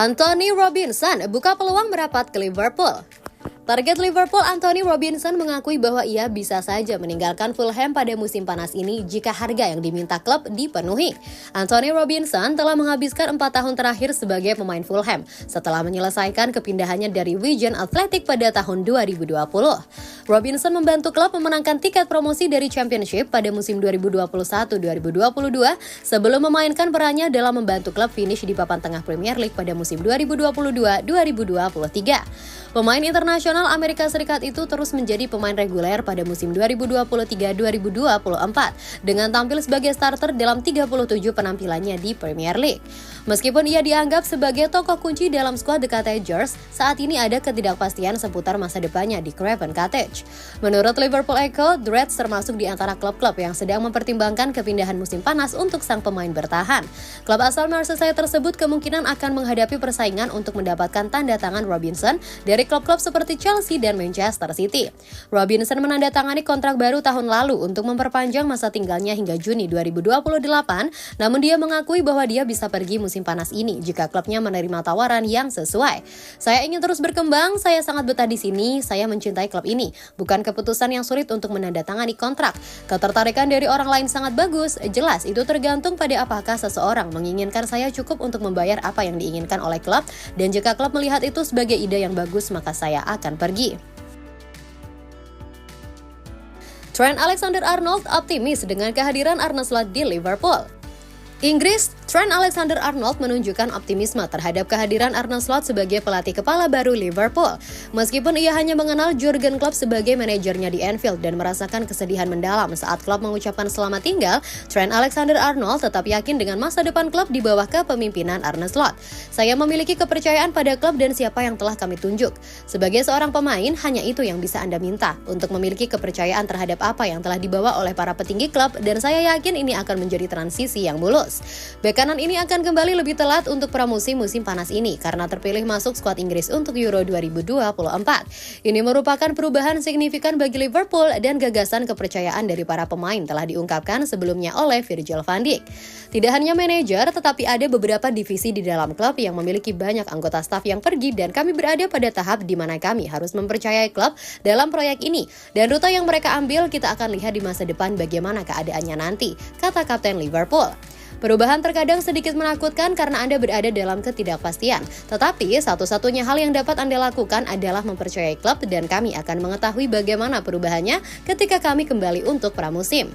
Anthony Robinson buka peluang merapat ke Liverpool. Target Liverpool Anthony Robinson mengakui bahwa ia bisa saja meninggalkan Fulham pada musim panas ini jika harga yang diminta klub dipenuhi. Anthony Robinson telah menghabiskan 4 tahun terakhir sebagai pemain Fulham setelah menyelesaikan kepindahannya dari Wigan Athletic pada tahun 2020. Robinson membantu klub memenangkan tiket promosi dari Championship pada musim 2021-2022 sebelum memainkan perannya dalam membantu klub finish di papan tengah Premier League pada musim 2022-2023. Pemain internasional Amerika Serikat itu terus menjadi pemain reguler pada musim 2023-2024 dengan tampil sebagai starter dalam 37 penampilannya di Premier League. Meskipun ia dianggap sebagai tokoh kunci dalam skuad The Cottagers, saat ini ada ketidakpastian seputar masa depannya di Craven Cottage. Menurut Liverpool Echo, The Reds termasuk di antara klub-klub yang sedang mempertimbangkan kepindahan musim panas untuk sang pemain bertahan. Klub asal Merseyside tersebut kemungkinan akan menghadapi persaingan untuk mendapatkan tanda tangan Robinson dari klub-klub seperti Chelsea dan Manchester City. Robinson menandatangani kontrak baru tahun lalu untuk memperpanjang masa tinggalnya hingga Juni 2028, namun dia mengakui bahwa dia bisa pergi musim panas ini jika klubnya menerima tawaran yang sesuai. Saya ingin terus berkembang, saya sangat betah di sini, saya mencintai klub ini. Bukan keputusan yang sulit untuk menandatangani kontrak. Ketertarikan dari orang lain sangat bagus, jelas itu tergantung pada apakah seseorang menginginkan saya cukup untuk membayar apa yang diinginkan oleh klub, dan jika klub melihat itu sebagai ide yang bagus, maka saya akan pergi. Trent Alexander-Arnold optimis dengan kehadiran Arne Slot di Liverpool. Inggris, Trent Alexander-Arnold menunjukkan optimisme terhadap kehadiran Arne Slot sebagai pelatih kepala baru Liverpool. Meskipun ia hanya mengenal Jurgen Klopp sebagai manajernya di Anfield dan merasakan kesedihan mendalam saat Klopp mengucapkan selamat tinggal, Trent Alexander-Arnold tetap yakin dengan masa depan klub di bawah kepemimpinan Arne Slot. Saya memiliki kepercayaan pada klub dan siapa yang telah kami tunjuk. Sebagai seorang pemain, hanya itu yang bisa Anda minta, untuk memiliki kepercayaan terhadap apa yang telah dibawa oleh para petinggi klub, dan saya yakin ini akan menjadi transisi yang mulus. Bek kanan ini akan kembali lebih telat untuk pramusim musim panas ini karena terpilih masuk skuad Inggris untuk Euro 2024. Ini merupakan perubahan signifikan bagi Liverpool dan gagasan kepercayaan dari para pemain telah diungkapkan sebelumnya oleh Virgil van Dijk. Tidak hanya manajer, tetapi ada beberapa divisi di dalam klub yang memiliki banyak anggota staf yang pergi, dan kami berada pada tahap di mana kami harus mempercayai klub dalam proyek ini. Dan rute yang mereka ambil, kita akan lihat di masa depan bagaimana keadaannya nanti, kata Kapten Liverpool. Perubahan terkadang sedikit menakutkan karena Anda berada dalam ketidakpastian. Tetapi satu-satunya hal yang dapat Anda lakukan adalah mempercayai klub, dan kami akan mengetahui bagaimana perubahannya ketika kami kembali untuk pramusim.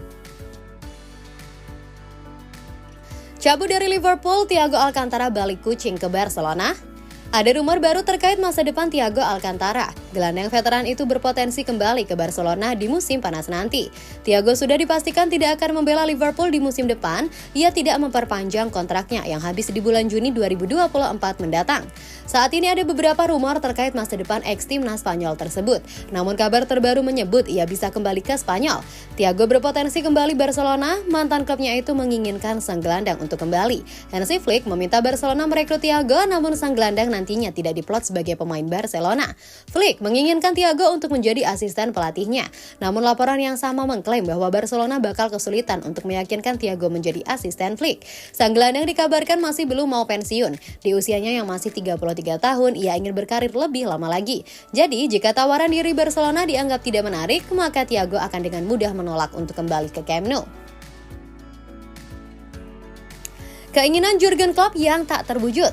Cabut dari Liverpool, Thiago Alcantara balik kucing ke Barcelona. Ada rumor baru terkait masa depan Thiago Alcantara. Gelandang veteran itu berpotensi kembali ke Barcelona di musim panas nanti. Thiago sudah dipastikan tidak akan membela Liverpool di musim depan. Ia tidak memperpanjang kontraknya yang habis di bulan Juni 2024 mendatang. Saat ini ada beberapa rumor terkait masa depan ex-timnas Spanyol tersebut. Namun kabar terbaru menyebut ia bisa kembali ke Spanyol. Thiago berpotensi kembali Barcelona. Mantan klubnya itu menginginkan sang gelandang untuk kembali. Hansi Flick meminta Barcelona merekrut Thiago, namun sang gelandang nantinya tidak diplot sebagai pemain Barcelona. Flick menginginkan Thiago untuk menjadi asisten pelatihnya. Namun laporan yang sama mengklaim bahwa Barcelona bakal kesulitan untuk meyakinkan Thiago menjadi asisten Flick. Sang gelandang dikabarkan masih belum mau pensiun. Di usianya yang masih 33 tahun, ia ingin berkarir lebih lama lagi. Jadi, jika tawaran diri Barcelona dianggap tidak menarik, maka Thiago akan dengan mudah menolak untuk kembali ke Camp Nou. Keinginan Jurgen Klopp yang tak terwujud.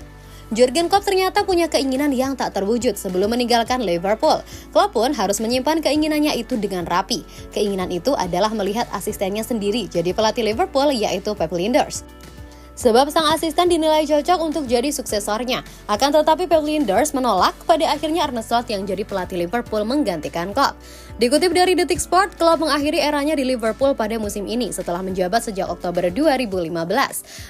Jurgen Klopp ternyata punya keinginan yang tak terwujud sebelum meninggalkan Liverpool. Klopp pun harus menyimpan keinginannya itu dengan rapi. Keinginan itu adalah melihat asistennya sendiri jadi pelatih Liverpool, yaitu Pep Lijnders. Sebab sang asisten dinilai cocok untuk jadi suksesornya. Akan tetapi Pep Lijnders menolak, pada akhirnya Arne Slot yang jadi pelatih Liverpool menggantikan Klopp. Dikutip dari Detik Sport, Klopp mengakhiri eranya di Liverpool pada musim ini setelah menjabat sejak Oktober 2015.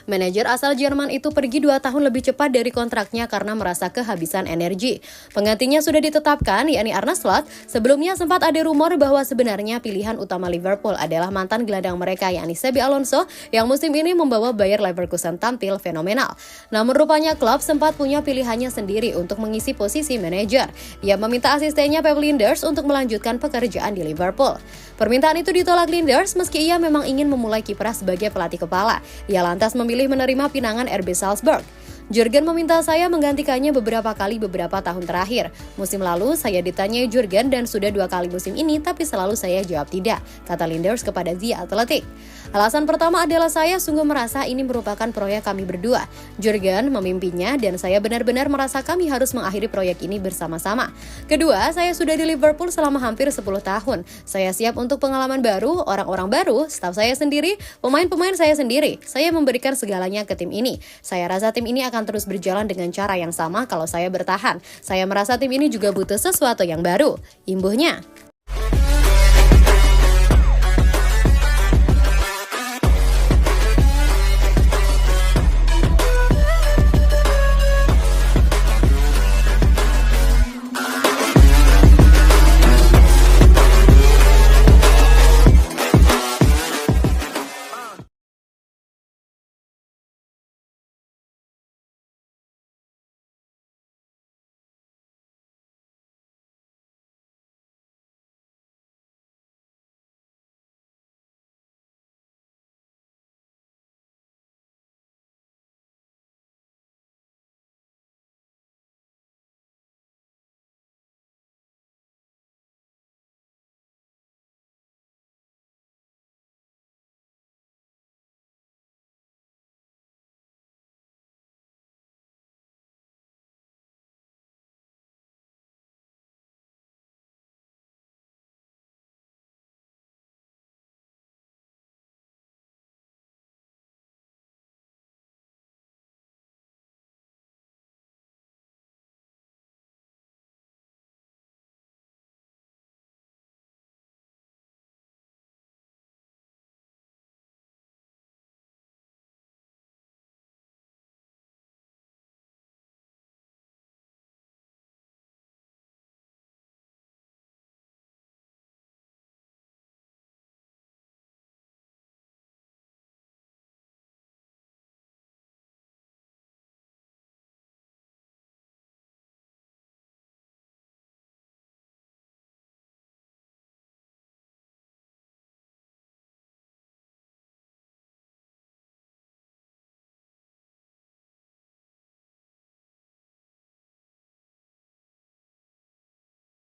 Manajer asal Jerman itu pergi 2 tahun lebih cepat dari kontraknya karena merasa kehabisan energi. Penggantinya sudah ditetapkan, yakni Arne Slot. Sebelumnya sempat ada rumor bahwa sebenarnya pilihan utama Liverpool adalah mantan gelandang mereka, yakni Xabi Alonso, yang musim ini membawa Bayer Leverkusen tampil fenomenal. Namun rupanya Klopp sempat punya pilihannya sendiri untuk mengisi posisi manajer. Ia meminta asistennya Pep Lijnders untuk melanjutkan pekerjaan di Liverpool. Permintaan itu ditolak Lijnders meski ia memang ingin memulai kiprah sebagai pelatih kepala. Ia lantas memilih menerima pinangan RB Salzburg. Jurgen meminta saya menggantikannya beberapa kali beberapa tahun terakhir. Musim lalu saya ditanyai Jurgen dan sudah 2 kali musim ini, tapi selalu saya jawab tidak, kata Linders kepada The Athletic. Alasan pertama adalah saya sungguh merasa ini merupakan proyek kami berdua. Jurgen memimpinya dan saya benar-benar merasa kami harus mengakhiri proyek ini bersama-sama. Kedua, saya sudah di Liverpool selama hampir 10 tahun. Saya siap untuk pengalaman baru, orang-orang baru, staf saya sendiri, pemain-pemain saya sendiri. Saya memberikan segalanya ke tim ini. Saya rasa tim ini akan terus berjalan dengan cara yang sama kalau saya bertahan. Saya merasa tim ini juga butuh sesuatu yang baru, imbuhnya.